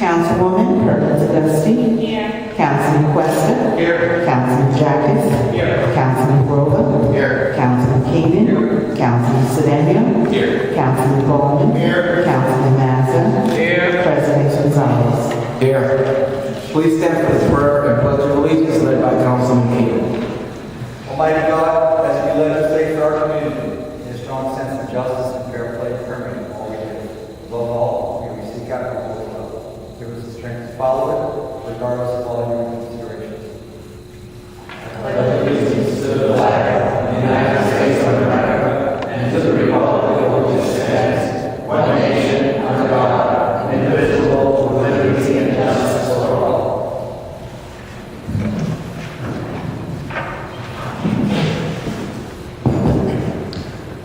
Councilwoman Perkins Augustine. Here. Councilman Questa. Here. Councilman Jacobs. Here. Councilman Grover. Here. Councilman Keenan. Councilman Sedan. Here. Councilman Gollman. Here. Councilman Mazza. Here. President Gonzalez. Here. Please stand for the prayer and pledge of allegiance led by Councilman Keenan. Almighty God, as we legislate for our community, in a strong sense of justice and fair play permanent in all we do. Above all, we seek out your will. Give us the strength to follow it, regardless of all your considerations. Allegiance to the flag of the United States of America and to the republic for which it stands, one nation, under God, indivisible, with liberty and justice for all.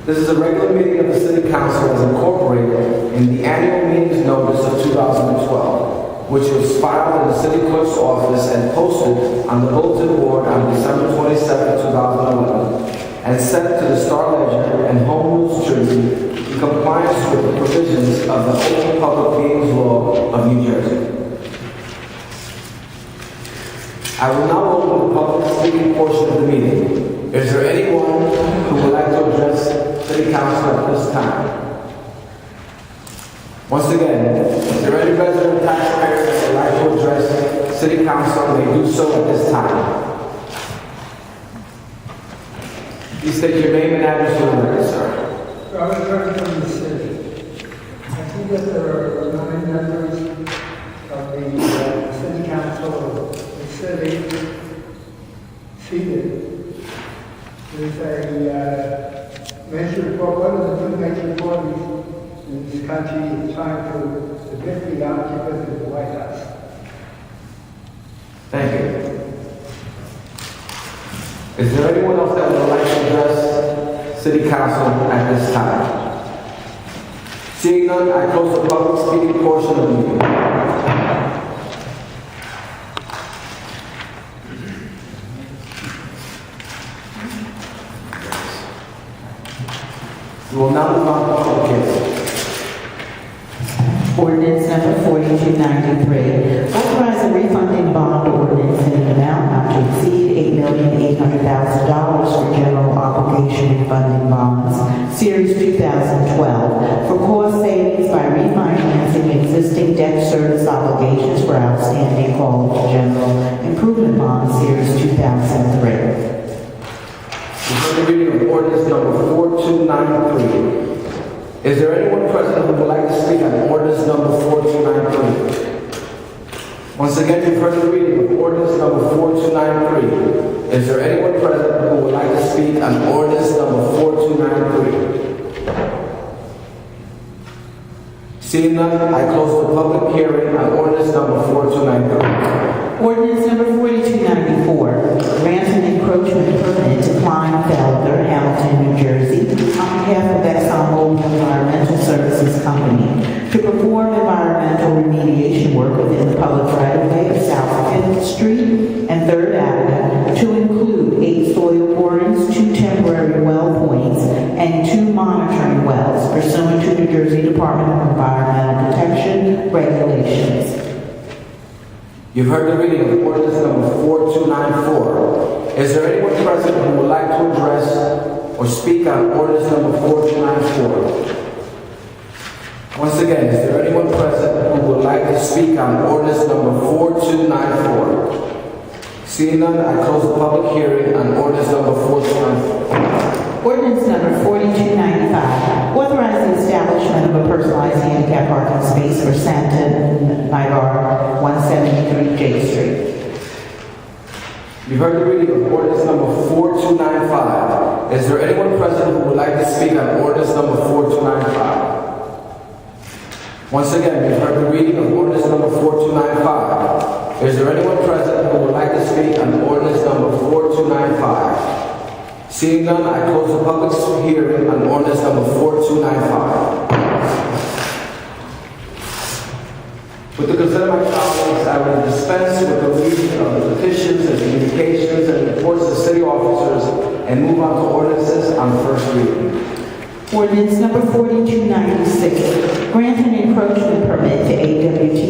This is a regular meeting of the City Council as incorporated in the annual meetings notice of 2012, which was filed in the City Clerk's office and posted on the bulletin board on December 27, 2011, and sent to the Star Ledger and Home News Jersey in compliance with the provisions of the Open Public Meetings Law of New Jersey. I will now open the public speaking portion of the meeting. Is there anyone who would like to address City Council at this time? Once again, is there any resident taxpayer that would like to address City Council may do so at this time? Please state your name and address for the record, sir. Robert Turner from the city. I think that there are 9 members of the city council of the city seated. There's a major report, one of the 2 major parties in this country is trying to evict the occupant of the White House. Thank you. Is there anyone else that would like to address City Council at this time? Seeing none, I close the public speaking portion of the meeting. We will now move on to public hearing. Ordinance number 4293, authorizing refunding bond ordinance in an amount not to exceed $8,800,000 for general obligation refunding bonds, Series 2012, for cost savings by refinancing existing debt service obligations for outstanding college general improvement bonds, Series 2003. You've heard the reading of ordinance number 4293. Is there anyone present who would like to speak on ordinance number 4293? Once again, you've heard the reading of ordinance number 4293. Is there anyone present who would like to speak on ordinance number 4293? Seeing none, I close the public hearing on ordinance number 4293. Ordinance number 4294, grants an encroachment permit to Klein Felder, Hamilton, New Jersey, on behalf of ExxonMobil Environmental Services Company, to perform environmental remediation work within the public right-of-way of South 5th Street and 3rd Avenue, to include 8 soil borings, 2 temporary well points, and 2 monitoring wells pursuant to New Jersey Department of Environmental Protection regulations. You've heard the reading of ordinance number 4294. Is there anyone present who would like to address or speak on ordinance number 4294? Once again, is there anyone present who would like to speak on ordinance number 4294? Seeing none, I close the public hearing on ordinance number 4294. Ordinance number 4295, authorizing the establishment of a personalized handicap parking space for Santa Nidar, 173 J Street. You've heard the reading of ordinance number 4295. Is there anyone present who would like to speak on ordinance number 4295? Once again, you've heard the reading of ordinance number 4295. Is there anyone present who would like to speak on ordinance number 4295? Seeing none, I close the public hearing on ordinance number 4295. With the consent of my colleagues, I will dispense with the reading of the petitions and communications and reports of city officers and move on to ordinances on first reading. Ordinance number 4296, grant an encroachment permit to AWT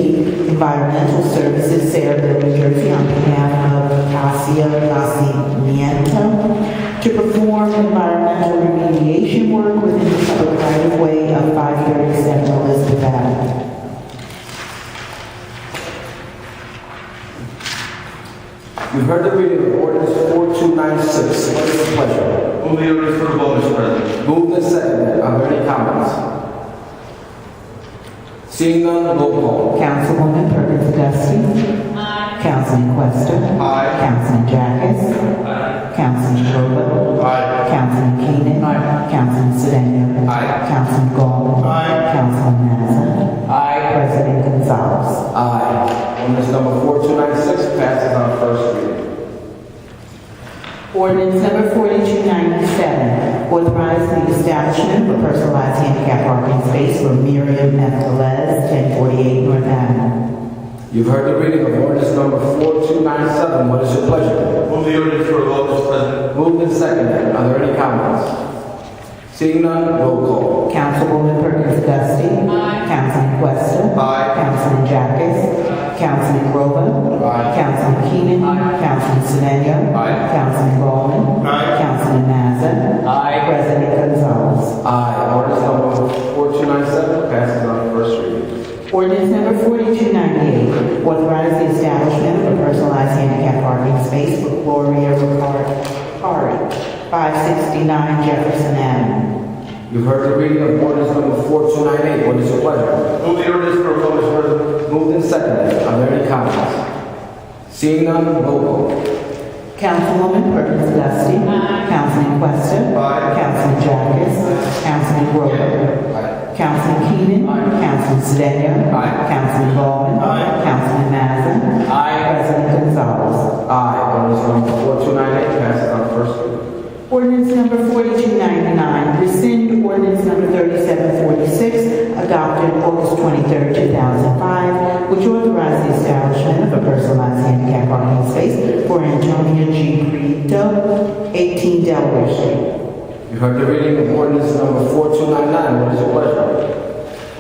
Environmental Services, Saraville, New Jersey, on behalf of Cassia Nacimiento, to perform environmental remediation work within the public right-of-way of 537 Elizabeth Avenue. You've heard the reading of ordinance 4296. What is your pleasure? Move the ordinance for a vote, Mr. President. Moved and seconded. Are there any comments? Seeing none, roll call. Councilwoman Perkins Dusty. Aye. Councilman Questa. Aye. Councilman Jacobs. Aye. Councilman Rowland. Aye. Councilman Keenan. Aye. Councilman Sedan. Aye. Councilman Gollman. Aye. Councilman Mazza. Aye. President Gonzalez. Aye. Ordinance number 4296 passes on first reading. Ordinance number 4297, authorizing the establishment of a personalized handicap parking space for Miriam Nevertheless, 1048 North Avenue. You've heard the reading of ordinance number 4297. What is your pleasure? Move the ordinance for a vote, Mr. President. Moved and seconded. Are there any comments? Seeing none, roll call. Councilwoman Perkins Dusty. Aye. Councilman Questa. Aye. Councilman Jacobs. Councilman Rowland. Aye. Councilman Keenan. Aye. Councilman Sedan. Aye. Councilman Gollman. Aye. Councilman Mazza. Aye. President Gonzalez. Aye. Ordinance number 4297 passes on first reading. Ordinance number 4298, authorize the establishment of a personalized handicap parking space for Gloria Ricari, 569 Jefferson Avenue. You've heard the reading of ordinance number 4298. What is your pleasure? Move the ordinance for a vote, Mr. President. Moved and seconded. Are there any comments? Seeing none, roll call. Councilwoman Perkins Dusty. Councilman Questa. Aye. Councilman Jacobs. Councilman Rowland. Aye. Councilman Keenan. Councilman Sedan. Aye. Councilman Gollman. Aye. Councilman Mazza. Aye. President Gonzalez. Aye. Ordinance number 4298 passes on first reading. Ordinance number 4299, rescind ordinance number 3746, adopted August 23, 2005, which authorized the establishment of a personalized handicap parking space for Antonia G. Brito, 18 Delaware Street. You heard the reading of ordinance number 4299. What is your pleasure?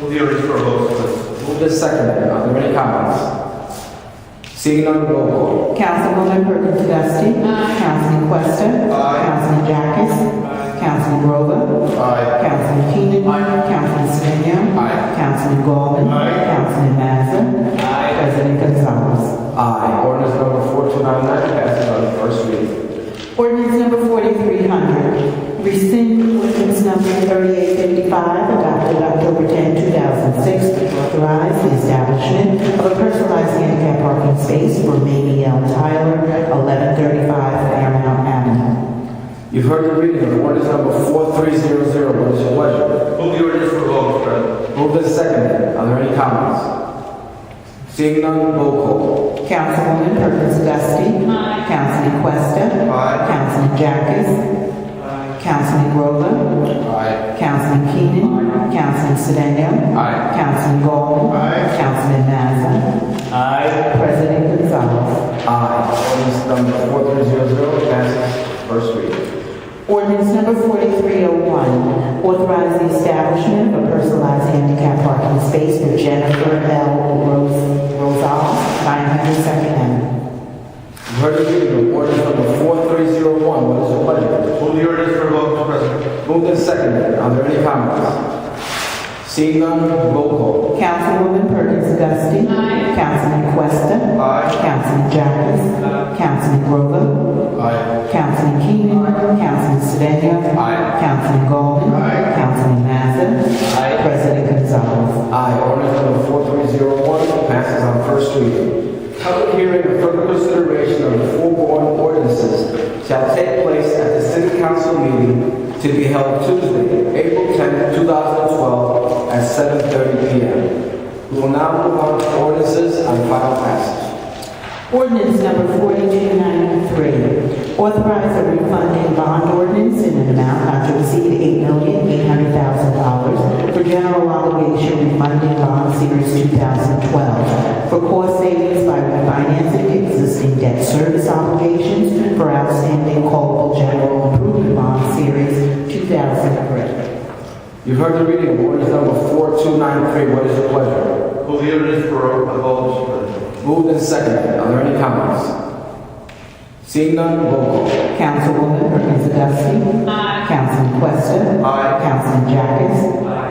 Move the ordinance for a vote, Mr. President. Moved and seconded. Are there any comments? Seeing none, roll call. Councilwoman Perkins Dusty. Councilman Questa. Aye. Councilman Jacobs. Councilman Rowland. Aye. Councilman Keenan. Councilman Sedan. Aye. Councilman Gollman. Aye. Councilman Mazza. Aye. President Gonzalez. Aye. Ordinance number 4299 passes on first reading. Ordinance number 4300, rescind ordinance number 3855, adopted October 10, 2006, to authorize the establishment of a personalized handicap parking space for Mamie L. Tyler, 1135 Fairmount Avenue. You've heard the reading of ordinance number 4300. What is your pleasure? Move the ordinance for a vote, Mr. President. Moved and seconded. Are there any comments? Seeing none, roll call. Councilwoman Perkins Dusty. Councilman Questa. Aye. Councilman Jacobs. Councilman Rowland. Aye. Councilman Keenan. Councilman Sedan. Aye. Councilman Gollman. Aye. Councilman Mazza. Aye. President Gonzalez. Aye. Ordinance number 4300 passes first reading. Ordinance number 4301, authorize the establishment of a personalized handicap parking space for Jennifer L. Rosal, 900 Second Avenue. You've heard the reading of ordinance number 4301. What is your pleasure? Move the ordinance for a vote, Mr. President. Moved and seconded. Are there any comments? Seeing none, roll call. Councilwoman Perkins Dusty. Councilman Questa. Aye. Councilman Jacobs. Councilman Rowland. Aye. Councilman Keenan. Councilman Sedan. Aye. Councilman Gollman. Aye. Councilman Mazza. Aye. President Gonzalez. Aye. Ordinance number 4301 passes on first reading. Public hearing and further consideration of the foregoing ordinances shall take place at the City Council meeting to be held Tuesday, April 10, 2012 at 7:30 p.m. We will now move on to ordinances on final passage. Ordinance number 4293, authorize a refunding bond ordinance in an amount not to exceed $8,800,000 for general obligation refunding bond series 2012 for cost savings by refinancing existing debt service obligations for outstanding callable general improvement bond series 2003. You've heard the reading of ordinance number 4293. What is your pleasure? Move the ordinance for a vote, Mr. President. Moved and seconded. Are there any comments? Seeing none, roll call. Councilwoman Perkins Dusty. Aye. Councilman Questa. Aye. Councilman Jacobs.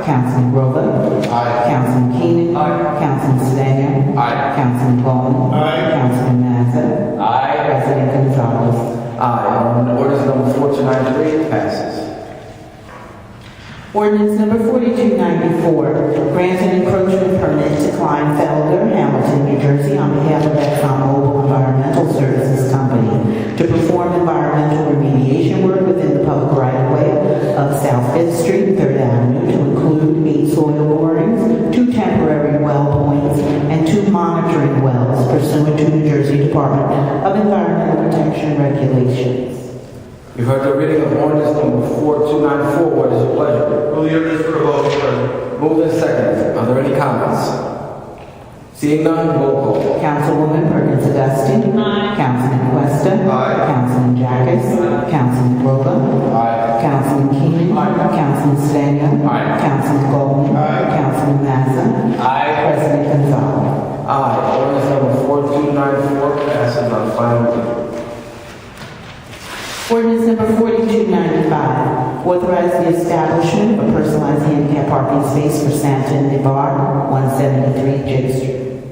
Councilman Rowland. Aye. Councilman Keenan. Councilman Sedan. Aye. Councilman Bowman. Councilman Mazza. President Gonzalez. Aye. Ordinance number 4293 passes. Ordinance number 4294, grants an encroachment permit to Kleinfelder, Hamilton, New Jersey, on behalf of ExxonMobil Environmental Services Company to perform environmental remediation work within the public right-of-way of South Fifth Street, 3rd Avenue, to include 8 soil borings, 2 temporary well points, and 2 monitoring wells pursuant to New Jersey Department of Environmental Protection regulations. You've heard the reading of ordinance number 4294. What is your pleasure? Move the ordinance for a vote, Mr. President. Moved and seconded. Are there any comments? Seeing none, roll call. Councilwoman Perkins Dusty. Aye. Councilman Questa. Aye. Councilman Jacobs. Councilman Rowland. Aye. Councilman Keenan. Councilman Sedan. Councilman Bowman. Councilman Mazza. President Gonzalez. Aye. Ordinance number 4294 passes on final reading. Ordinance number 4295, authorize the establishment of a personalized handicap parking space for Santa Nibar, 173 J Street.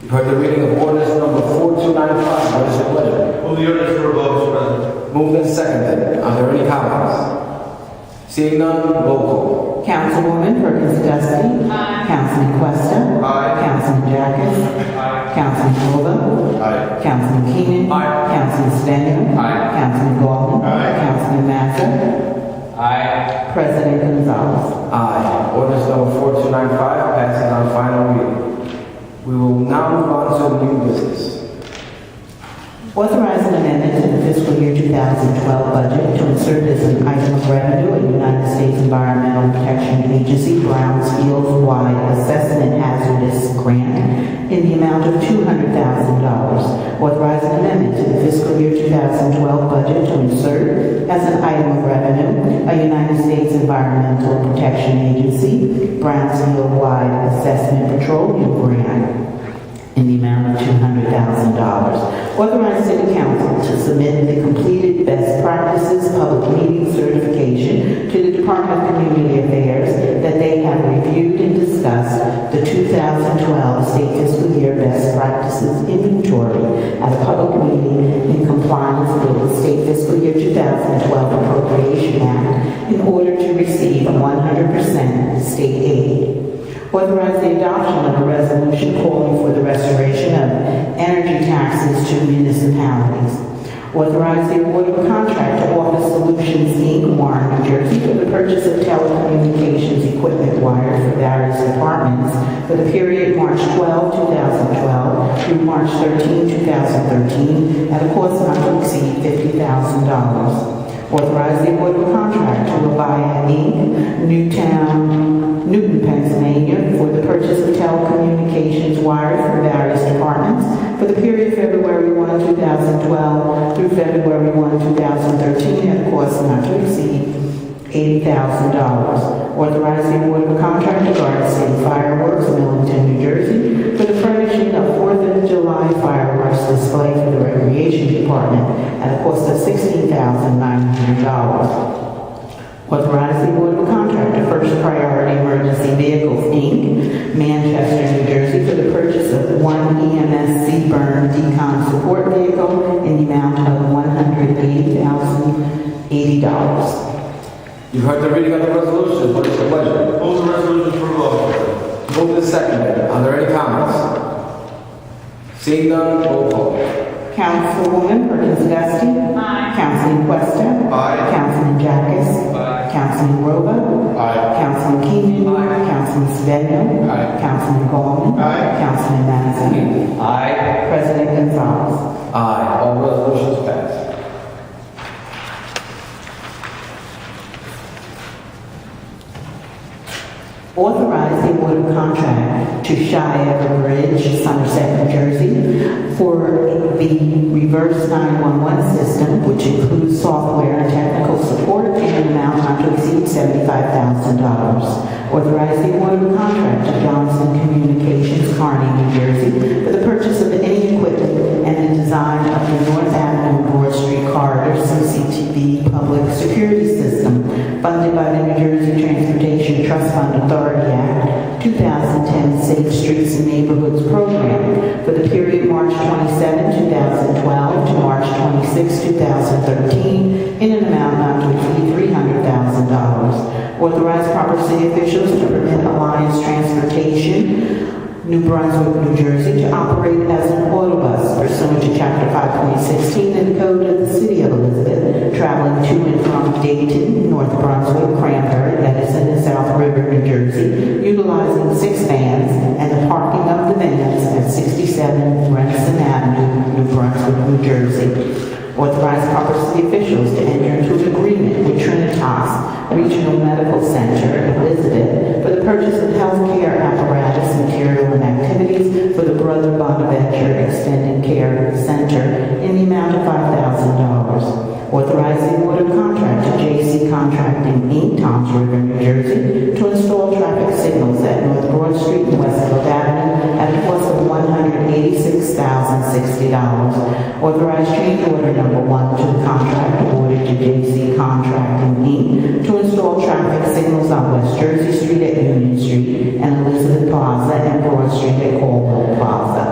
You've heard the reading of ordinance number 4295. What is your pleasure? Move the ordinance for a vote, Mr. President. Moved and seconded. Are there any comments? Seeing none, roll call. Councilwoman Perkins Dusty. Aye. Councilman Questa. Aye. Councilman Jacobs. Councilman Rowland. Aye. Councilman Keenan. Councilman Sedan. Councilman Bowman. Councilman Mazza. President Gonzalez. Aye. Ordinance number 4295 passes on final reading. We will now move on to new business. Authorize an amendment to the fiscal year 2012 budget to insert as an item of revenue a United States Environmental Protection Agency Brownfield-wide assessment hazardous grant in the amount of $200,000. Authorize an amendment to the fiscal year 2012 budget to insert as an item of revenue a United States Environmental Protection Agency Brownfield-wide assessment petroleum grant in the amount of $200,000. Authorize City Council to submit the completed best practices public meeting certification to the Department of Community Affairs that they have reviewed and discussed the 2012 state fiscal year best practices inventory at a public meeting in compliance with the state fiscal year 2012 Appropriation Act in order to receive 100% state aid. Authorize the adoption of a resolution calling for the restoration of energy taxes to municipalities. Authorize the award of a contract to Office Solutions, Inc., Warren, New Jersey, for the purchase of telecommunications equipment wires for various departments for the period March 12, 2012 through March 13, 2013, at a cost not to exceed $50,000. Authorize the award of a contract to Avaya, Inc., Newton, Pennsylvania, for the purchase of telecommunications wires for various departments for the period February 1, 2012 through February 1, 2013, at a cost not to exceed $80,000. Authorize the award of a contract to Garden State Fireworks, Millington, New Jersey, for the furnishing of 4th of July fireworks display for the Recreation Department at a cost of $16,900. Authorize the award of a contract to First Priority Emergency Vehicles, Inc., Manchester, New Jersey, for the purchase of one EMS Seaburn decon support vehicle in the amount of $180,080. You've heard the reading of the resolution. What is your pleasure? Move the resolution for a vote, Mr. President. Moved and seconded. Are there any comments? Seeing none, roll call. Councilwoman Perkins Dusty. Aye. Councilman Questa. Aye. Councilman Jacobs. Councilman Rowland. Councilman Keenan. Councilman Sedan. Councilman Bowman. Councilman Mazza. President Gonzalez. Aye. All resolutions passed. Authorize the award of contract to Shire Bridge, Somerset, New Jersey, for the reverse 911 system, which includes software and technical support, in an amount not to exceed $75,000. Authorize the award of contract to Johnson Communications 2010 Safe Streets and Neighborhoods Program for the period March 27, 2012 to March 26, 2013 in an amount not to exceed $300,000. Authorize proper city officials to permit Alliance Transportation, New Brunswick, New Jersey, to operate as an auto bus pursuant to Chapter 5.16 of the Code of the City of Elizabeth, traveling to and from Dayton, North Brunswick, Cranberry, Edison, and South River, New Jersey, utilizing 6 vans and the parking of the vans at 67 Renson Avenue, New Brunswick, New Jersey. Authorize proper city officials to enter into an agreement with Trinitas Regional Medical Center, Elizabeth, for the purchase of healthcare apparatus, material, and activities for the Brother Bonaventure Extended Care Center in the amount of $5,000. Authorize the award of contract to J.C. Contracting, Inc., Toms River, New Jersey, to install traffic signals at North Broad Street and Westfield Avenue at a cost of $186,060. Authorize change order number 1 to the contract awarded to J.C. Contracting, Inc. to install traffic signals on West Jersey Street at Union Street and Elizabeth Plaza and Broad Street at Caldwell Plaza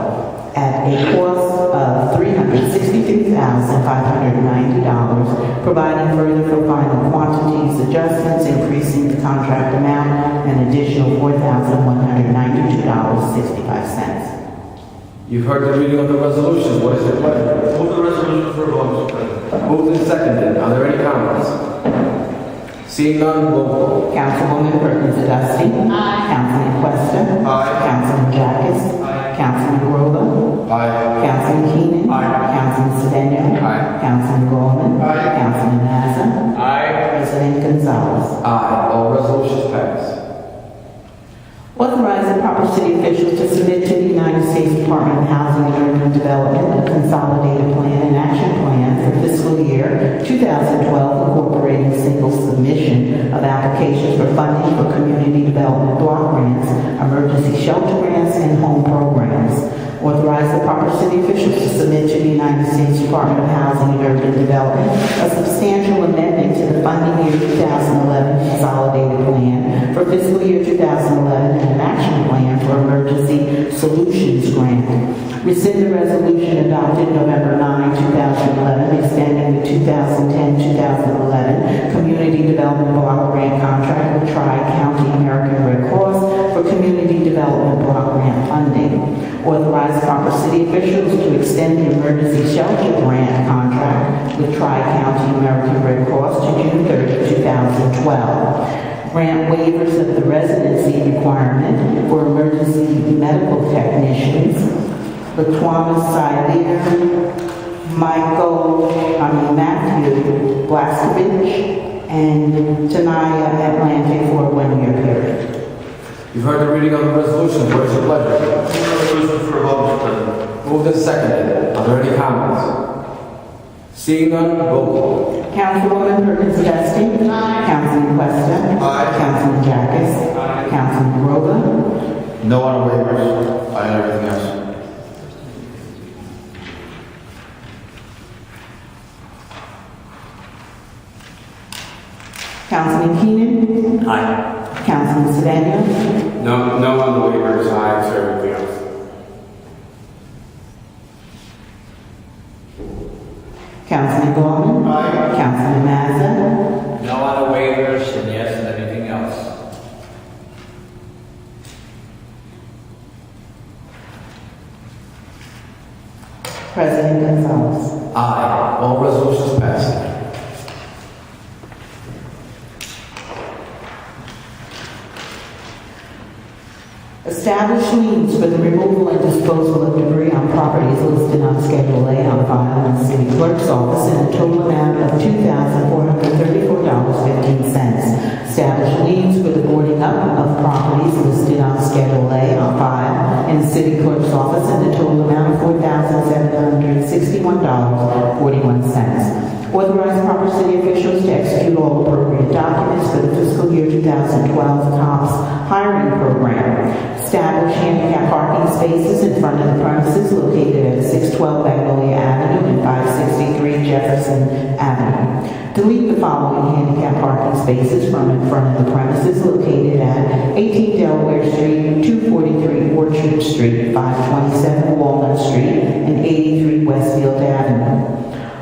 at a cost of $363,590, providing further for final quantities adjustments, increasing the contract amount an additional $4,192.65. You've heard the reading of the resolution. What is your pleasure? Move the resolution for a vote, Mr. President. Moved and seconded. Are there any comments? Seeing none, roll call. Councilwoman Perkins Dusty. Aye. Councilman Questa. Aye. Councilman Jacobs. Aye. Councilman Grover. Aye. Councilman Keenan. Aye. Councilman Sedan. Aye. Councilman Gollman. Aye. Councilman Mazza. Aye. President Gonzalez. Aye. All resolutions passed. Authorize the proper city officials to submit to the United States Department of Housing and Urban Development a consolidated plan and action plan for fiscal year 2012, incorporating single submission of applications for funding for community development block grants, emergency shelter grants, and home programs. Authorize the proper city officials to submit to the United States Department of Housing and Urban Development a substantial amendment to the funding year 2011 consolidated plan for fiscal year 2011 and an action plan for emergency solutions grant. Rescind the resolution adopted November 9, 2011, extending the 2010-2011 Community Development Block Grant contract with Tri-County American Red Cross for Community Development Block Grant funding. Authorize proper city officials to extend the emergency shelter grant contract with Tri-County American Red Cross to June 30, 2012. Grant waivers of the residency requirement for emergency medical technicians, LaTuama Siler, Matthew Blaskovich, and Tanaya Atlante for a 1-year period. You've heard the reading of the resolution. What is your pleasure? Move the resolution for a vote, Mr. President. Moved and seconded. Are there any comments? Seeing none, roll call. Councilwoman Perkins Dusty. Aye. Councilman Questa. Aye. Councilman Jacobs. Aye. Councilman Grover. No on waivers. Aye on everything else. Councilman Keenan. Aye. Councilman Sedan. No on the waivers. Aye for everything else. Councilman Gollman. Aye. Councilman Mazza. No on the waivers and yes on everything else. President Gonzalez. Aye. All resolutions passed. Establish liens for the removal and disposal of debris on properties listed on Schedule A on file in the city clerk's office in a total amount of $2,434.15. Establish liens for the boarding up of properties listed on Schedule A on file in the city clerk's office in a total amount of $4,761.41. Authorize proper city officials to execute all appropriate documents for the fiscal year 2012 TOPS hiring program. Establish handicap parking spaces in front of the premises located at 612 Magnolia Avenue and 563 Jefferson Avenue. Delete the following handicap parking spaces from in front of the premises located at 18 Delaware Street, 243 Orchard Street, 527 Walnut Street, and 83 Westfield Avenue.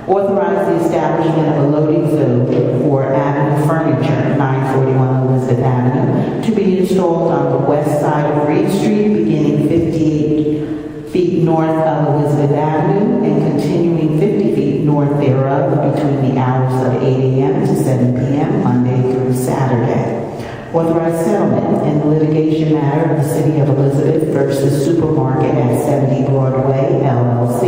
Authorize the establishment of a loading zone for Avenue Furniture, 941 Elizabeth Avenue, to be installed on the west side of Reed Street, beginning 58 feet north of Elizabeth Avenue and continuing 50 feet north thereof between the hours of 8 a.m. to 7 p.m. Monday through Saturday. Authorize settlement in the litigation matter of the City of Elizabeth versus Supermarket at 70 Broadway, LLC,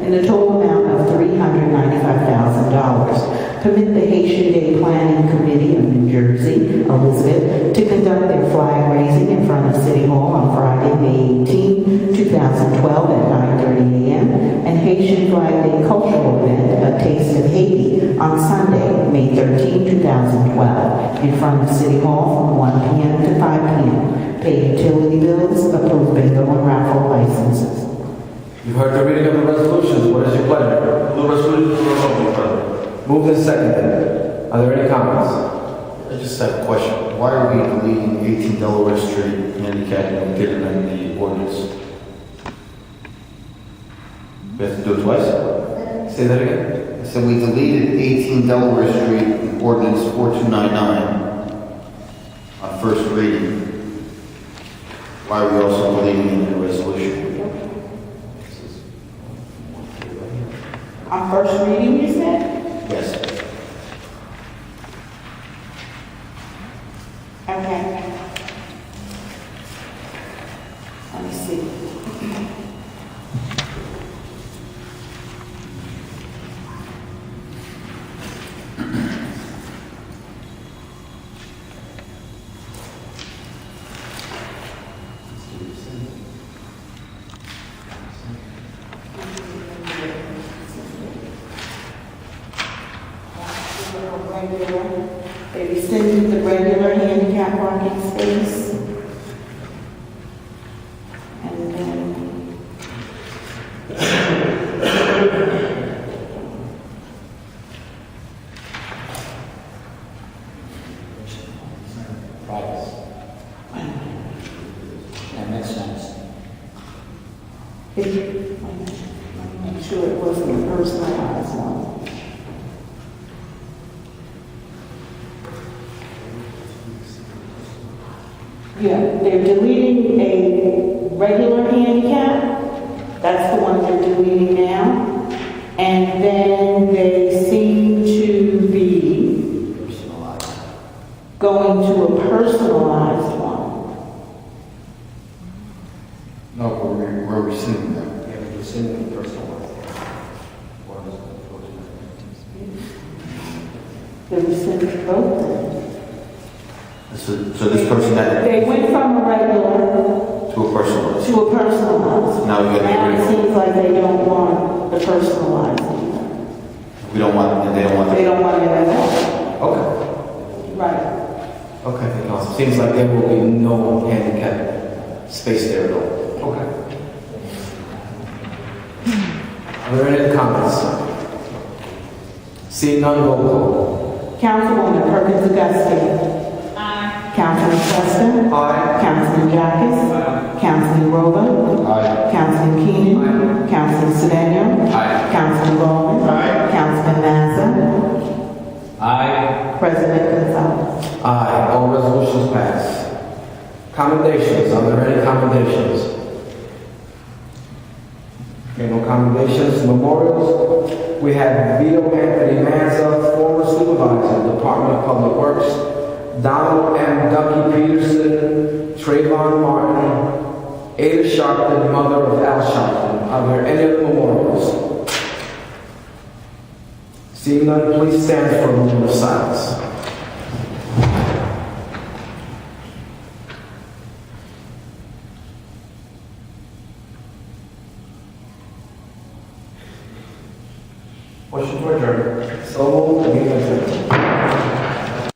in the total amount of $395,000. Permit the Haitian Day Planning Committee of New Jersey, Elizabeth, to conduct their flag raising in front of City Hall on Friday, May 18, 2012 at 9:30 a.m. and Haitian Flag Day cultural event, A Taste of Haiti, on Sunday, May 13, 2012, in front of City Hall from 1 p.m. to 5 p.m. Pay utility bills, approve bingo and raffle licenses. You've heard the reading of the resolutions. What is your pleasure? The resolution for a vote, President. Moved and seconded. Are there any comments? I just have a question. Why are we deleting 18 Delaware Street handicap and getting in the ordinance? We have to do it twice? Say that again. I said we deleted 18 Delaware Street in ordinance 4299 on first reading. Why are we also deleting it in the resolution? On first reading, you said? Yes. Okay. Let me see. They rescinded the regular handicap parking space. And then That makes sense. make sure it wasn't a personalized one. Yeah, they're deleting a regular handicap. That's the one they're deleting now. And then they seem to be going to a personalized one. No, we're rescinding that. Yeah, we're rescinding the personal one. They rescinded both. So this person had They went from a regular to a personal. to a personalized. Now we gotta Now agree. it seems like they don't want the personalized either. We don't want, and they don't want. They don't want it at all. Okay. Right. Okay. No, it seems like there will be no handicap space there at all. Okay. Are there any comments? Seeing none, roll call. Councilwoman Perkins Dusting. Councilman Preston. Aye. Councilman Jacques. Councilman Rover. Aye. Councilman Keenan. Councilman Sedan. Aye. Councilman Bowman. Councilman Mazza. Aye. President Gonzalez. Aye. All resolutions pass. Commendations. Are there any commendations? Okay, no commendations. Memorials. We have Vito Anthony Mazza, former supervisor, Department of Public Works. Donald M. Ducky Peterson, Trayvon Martin, Ada Sharpton, mother of Al Sharpton. Are there any other memorials? Seeing none, please stand for a moment of silence. Motion to adjourn. So moved. Meeting adjourned.